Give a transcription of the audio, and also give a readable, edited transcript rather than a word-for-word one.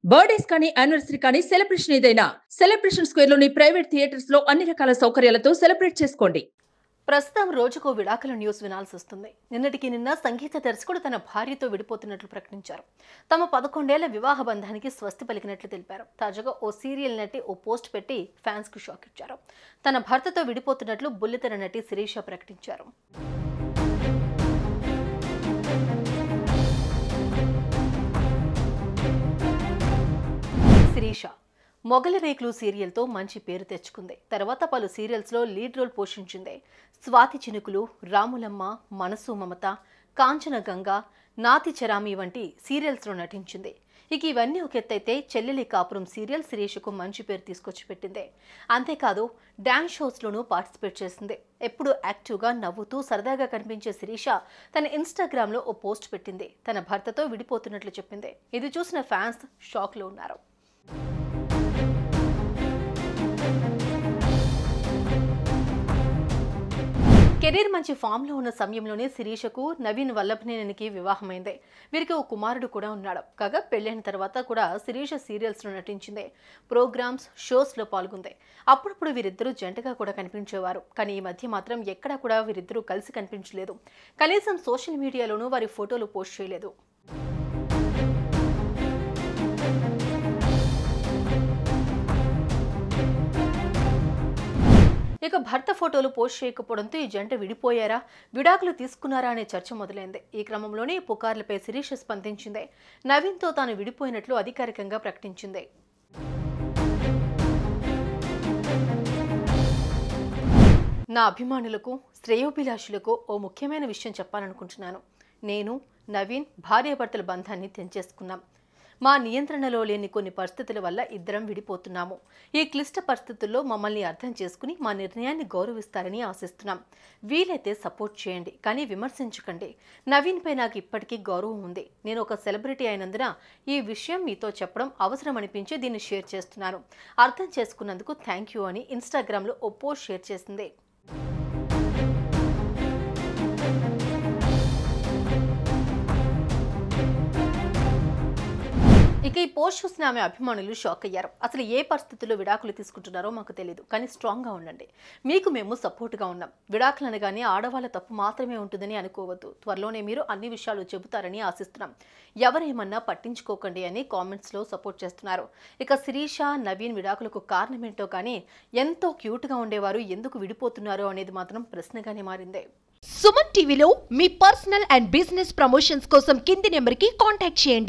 Birthdays కానీ anniversary కానీ celebration ఏదైనా సెలబ్రేషన్ స్క్వేర్ లోని ప్రైవేట్ థియేటర్స్ లో అన్ని రకాల సౌకర్యాలతో సెలబ్రేట్ చేసుకోండి. ప్రస్తుతం రోజుకో విడాకుల న్యూస్ వినాల్సి వస్తుంది. నిన్నటికి నిన్న సంగీత దర్శకుడు తన భార్యతో విడిపోతున్నట్లు ప్రకటించారు. తమ 11 ఏళ్ల వివాహ బంధానికి స్వస్తి పలికినట్లు తెలిపారు. తాజాగా ఓ సీరియల్ నటి ఓ పోస్ట్ పెట్టి ఫ్యాన్స్ కు షాక్ ఇచ్చారు. తన భర్తతో విడిపోతున్నట్లు బుల్లితెర నటి శిరీష ప్రకటించారు. శిరీష మొగలి రేకులు సీరియల్తో మంచి పేరు తెచ్చుకుంది. తర్వాత పలు సీరియల్స్లో లీడ్ రోల్ పోషించింది. స్వాతి చినుకులు, రాములమ్మ, మనసు మమత, కాంచన గంగ, నాతి చరామి వంటి సీరియల్స్లో నటించింది. ఇక ఇవన్నీ ఒక ఎత్తైతే చెల్లెలి కాపురం సీరియల్ శిరీషకు మంచి పేరు తీసుకొచ్చి పెట్టింది. అంతేకాదు డాన్స్ షోస్లోనూ పార్టిసిపేట్ చేసింది. ఎప్పుడు యాక్టివ్గా నవ్వుతూ సరదాగా కనిపించే శిరీష తన ఇన్స్టాగ్రామ్లో ఓ పోస్ట్ పెట్టింది. తన భర్తతో విడిపోతున్నట్లు చెప్పింది. ఇది చూసిన ఫ్యాన్స్ షాక్లో ఉన్నారు. కెరీర్ మంచి ఫామ్లో ఉన్న సమయంలోనే శిరీషకు నవీన్ వల్లభనేనికి వివాహమైంది. వీరికి ఓ కుమారుడు కూడా ఉన్నాడు. కాగా పెళ్లైన తర్వాత కూడా శిరీష సీరియల్స్లో నటించింది. ప్రోగ్రామ్స్, షోస్లో పాల్గొంది. అప్పుడప్పుడు వీరిద్దరూ జంటగా కూడా కనిపించేవారు. కానీ ఈ మధ్య మాత్రం ఎక్కడా కూడా వీరిద్దరూ కలిసి కనిపించలేదు. కనీసం సోషల్ మీడియాలోనూ వారి ఫోటోలు పోస్ట్ చేయలేదు. ఇక భర్త ఫోటోలు పోస్ట్ చేయకపోవడంతో ఈ జంట విడిపోయారా, విడాకులు తీసుకున్నారా అనే చర్చ మొదలైంది. ఈ క్రమంలోనే పుకార్లపై శిరీష స్పందించింది. నవీన్తో తాను విడిపోయినట్లు అధికారికంగా ప్రకటించింది. నా అభిమానులకు, శ్రేయోభిలాషులకు ఓ ముఖ్యమైన విషయం చెప్పాలనుకుంటున్నాను. నేను, నవీన్ భార్యాభర్తల బంధాన్ని తెంచేసుకున్నాం. మా నియంత్రణలో లేని కొన్ని పరిస్థితుల వల్ల ఇద్దరం విడిపోతున్నాము. ఈ క్లిష్ట పరిస్థితుల్లో మమ్మల్ని అర్థం చేసుకుని మా నిర్ణయాన్ని గౌరవిస్తారని ఆశిస్తున్నాం. వీలైతే సపోర్ట్ చేయండి, కానీ విమర్శించకండి. నవీన్పై నాకు ఇప్పటికీ గౌరవం ఉంది. నేను ఒక సెలబ్రిటీ అయినందున ఈ విషయం మీతో చెప్పడం అవసరం అనిపించి దీన్ని షేర్ చేస్తున్నాను. అర్థం చేసుకున్నందుకు థ్యాంక్ యూ అని ఇన్స్టాగ్రామ్లో ఓ పోస్ట్ షేర్ చేసింది. ఇక ఈ పోస్ట్ చూసిన ఆమె అభిమానులు షాక్ అయ్యారు. అసలు ఏ పరిస్థితుల్లో విడాకులు తీసుకుంటున్నారో మాకు తెలియదు, కానీ స్ట్రాంగ్గా ఉండండి. మీకు మేము సపోర్ట్గా ఉన్నాం. విడాకులు అనగానే ఆడవాళ్ళ తప్పు మాత్రమే ఉంటుందని అనుకోవద్దు. త్వరలోనే మీరు అన్ని విషయాలు చెబుతారని ఆశిస్తున్నాం. ఎవరేమన్నా పట్టించుకోకండి అని కామెంట్స్లో సపోర్ట్ చేస్తున్నారు. ఇక శిరీష, నవీన్ విడాకులకు కారణమేంటో కానీ ఎంతో క్యూట్గా ఉండేవారు ఎందుకు విడిపోతున్నారో అనేది మాత్రం ప్రశ్నగానే మారింది. సుమన్ టీవీలో మీ పర్సనల్ అండ్ బిజినెస్ ప్రమోషన్స్ కోసం కింది నెంబర్కి కాంటాక్ట్ చేయండి.